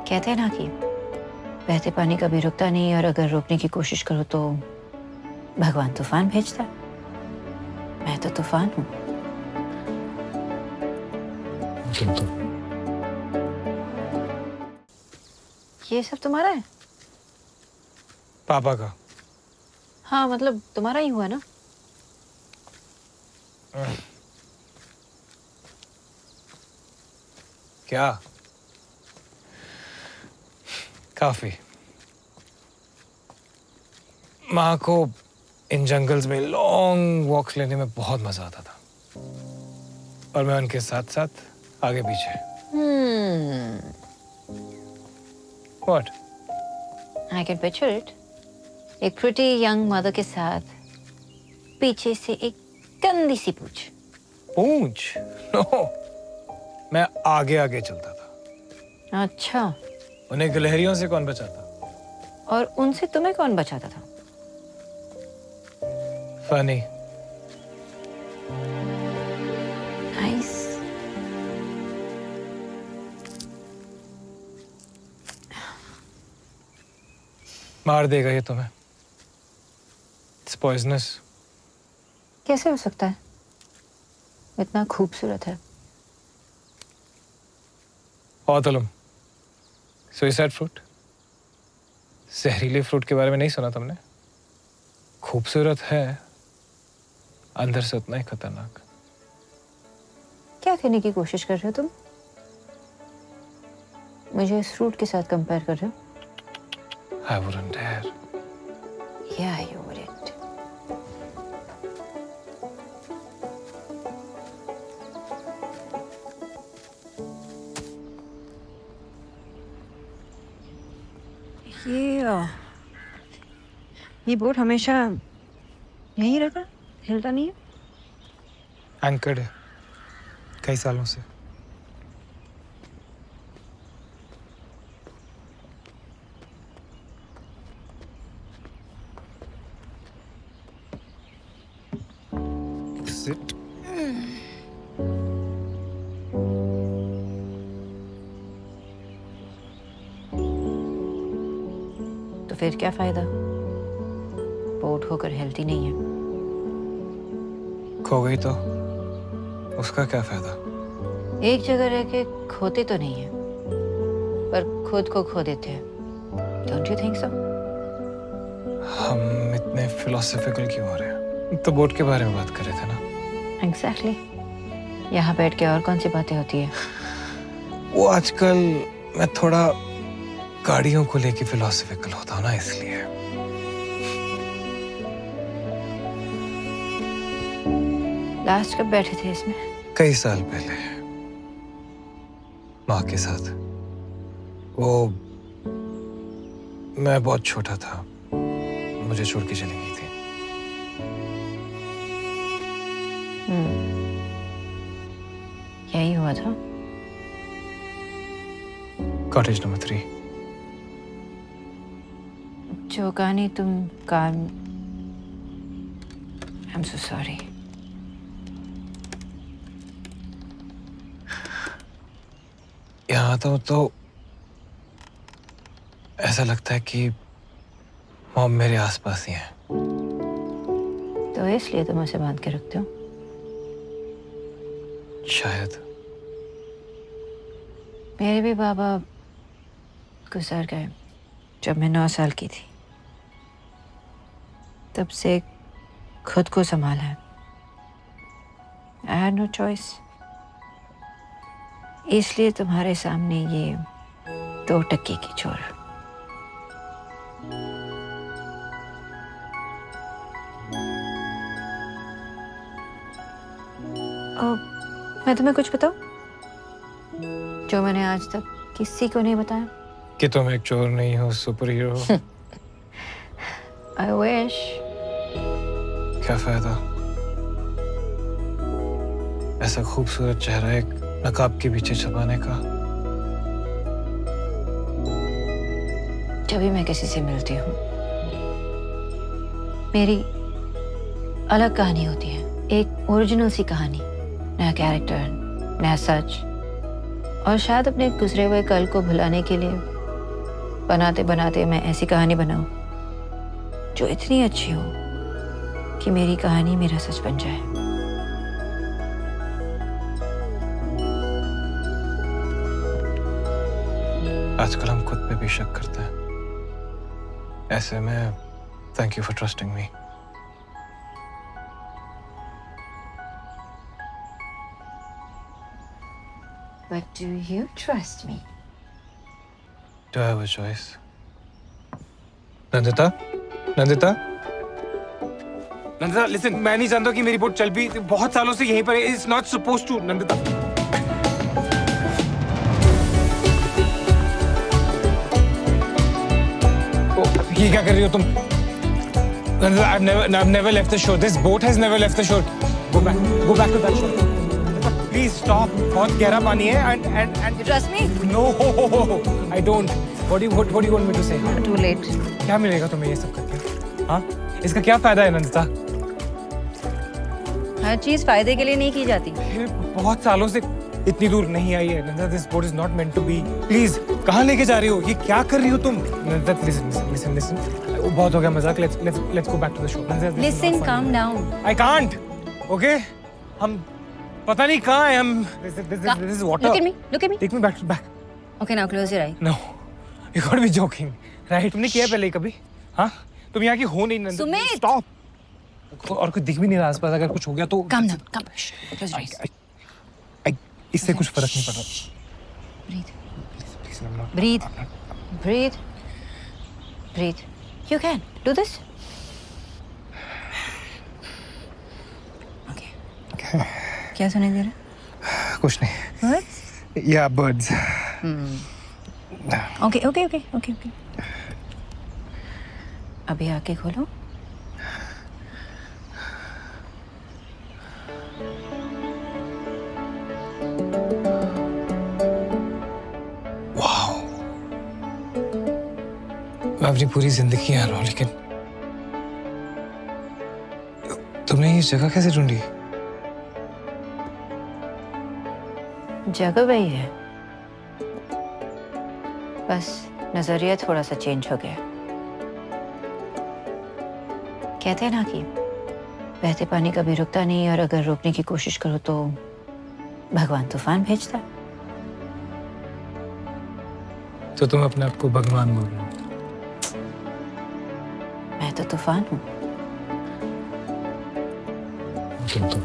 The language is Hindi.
कहते हैं ना कि बहते पानी कभी रुकता नहीं, और अगर रोकने की कोशिश करो तो भगवान तूफान भेजता है। मैं तो तूफान हूँ। तुम तो ये सब तुम्हारा है? पापा का। हाँ, मतलब तुम्हारा ही हुआ ना? क्या? काफी। माँ को इन जंगल्स में लॉन्ग वॉक्स लेने में बहुत मजा आता था, और मैं उनके साथ साथ आगे पीछे। What? I can picture it. एक pretty young mother के साथ पीछे से एक गंदी सी पूंछ। पूंछ? नो, मैं आगे आगे चलता था। अच्छा। उन्हें गिलहरियों से कौन बचाता? और उनसे तुम्हें कौन बचाता था? फनी। नाइस। मार देगा ये तुम्हें। It's poisonous. कैसे हो सकता है? इतना खूबसूरत है। ऑथलम, सुइसाइड फ्रूट। जहरीले फ्रूट के बारे में नहीं सुना तुमने? खूबसूरत है, अंदर से उतना ही खतरनाक। क्या कहने की कोशिश कर रहे हो तुम? मुझे इस फ्रूट के साथ कंपेयर कर रहे हो? I wouldn't dare. Yeah, you wouldn't. ये बोट हमेशा यहीं रहता, हिलता नहीं है? एंकर्ड है कई सालों से। Sit. तो फिर क्या फायदा? बोट होकर हिलती नहीं है। खो गई तो उसका क्या फायदा? एक जगह रह के खोते तो नहीं है, पर खुद को खो देते हैं। Don't you think so? हम इतने फिलोसॉफिकल क्यों हो रहे हैं? तो बोट के बारे में बात कर रहे थे ना? Exactly. यहाँ बैठ के और कौन सी बातें होती है? वो आजकल मैं थोड़ा गाड़ियों को लेके फिलोसॉफिकल होता हूँ ना, इसलिए। लास्ट कब बैठे थे इसमें? कई साल पहले माँ के साथ। वो मैं बहुत छोटा था, मुझे छोड़ के चली गई थी। यही हुआ था? Cottage number 3। जो कहानी तुम कार... I'm so sorry. यहाँ आता हूँ तो ऐसा लगता है कि मॉम मेरे आसपास ही है। तो इसलिए तुम उसे बांध के रखते हो? शायद। मेरे भी बाबा गुजर गए जब मैं 9 साल की थी। तब से खुद को संभाला है। I had no choice. इसलिए तुम्हारे सामने ये 2 टक्के की चोर। मैं तुम्हें कुछ बताऊं जो मैंने आज तक किसी को नहीं बताया? कि तुम एक चोर नहीं हो, सुपर हीरो हो। I wish. क्या फायदा? ऐसा खूबसूरत चेहरा एक नकाब के पीछे छुपाने का। जब भी मैं किसी से मिलती हूँ, मेरी अलग कहानी होती है, एक ओरिजिनल सी कहानी, नया कैरेक्टर, नया सच, और शायद अपने गुजरे हुए कल को भुलाने के लिए बनाते बनाते मैं ऐसी कहानी बनाऊं जो इतनी अच्छी हो कि मेरी कहानी मेरा सच बन जाए। आजकल हम खुद पे भी शक करते हैं। ऐसे में thank you for trusting me. But do you trust me? Do I have a choice? Nandita, Nandita, Nandita, listen, मैं नहीं जानता कि मेरी बोट चल भी बहुत सालों से यहीं पर है। It's not supposed to, Nandita. ये क्या कर रही हो तुम? Nandita, I've never left the shore. This boat has never left the shore. Go back to that shore. Please stop. बहुत गहरा पानी है and You trust me? no, I don't. What do you want me to say? Too late. क्या मिलेगा तुम्हें ये सब करके? हाँ? इसका क्या फायदा है नंदिता? हर चीज फायदे के लिए नहीं की जाती। ये बहुत सालों से इतनी दूर नहीं आई है Nandita. This boat is not meant to be. Please, कहाँ लेके जा रही हो? ये क्या कर रही हो तुम? नंदिता, listen. बहुत हो गया मजाक। Let's go back to the shore. Nandita, this is Listen, not calm funny. down. I can't. Okay? हम पता नहीं कहाँ हैं हम। This is water. Look at me. Take me back. Okay, now close your eye. No, you gotta be joking, right? तुमने किया पहले कभी? हाँ? तुम यहाँ की हो नहीं नंदिता। सुमित! Stop. और कुछ दिख भी नहीं रहा आसपास। अगर कुछ हो गया तो Calm down. Shh. Close your eyes. इससे कुछ फर्क नहीं पड़ रहा। Breathe. Please, I'm not- Breathe. You can do this. Okay. क्या सुनाई दे रहा है? कुछ नहीं। Birds? Yeah, birds. Okay. अभी आंखें खोलो। Wow. मैं अपनी पूरी जिंदगी यहाँ रहा हूँ, लेकिन तुमने ये जगह कैसे ढूंढी? जगह वही है, बस नजरिया थोड़ा सा चेंज हो गया। कहते हैं ना कि बहते पानी कभी रुकता नहीं, और अगर रोकने की कोशिश करो तो भगवान तूफान भेजता। तो तुम अपने आप को भगवान बोल रहे हो? मैं तो तूफान हूँ। तुम तो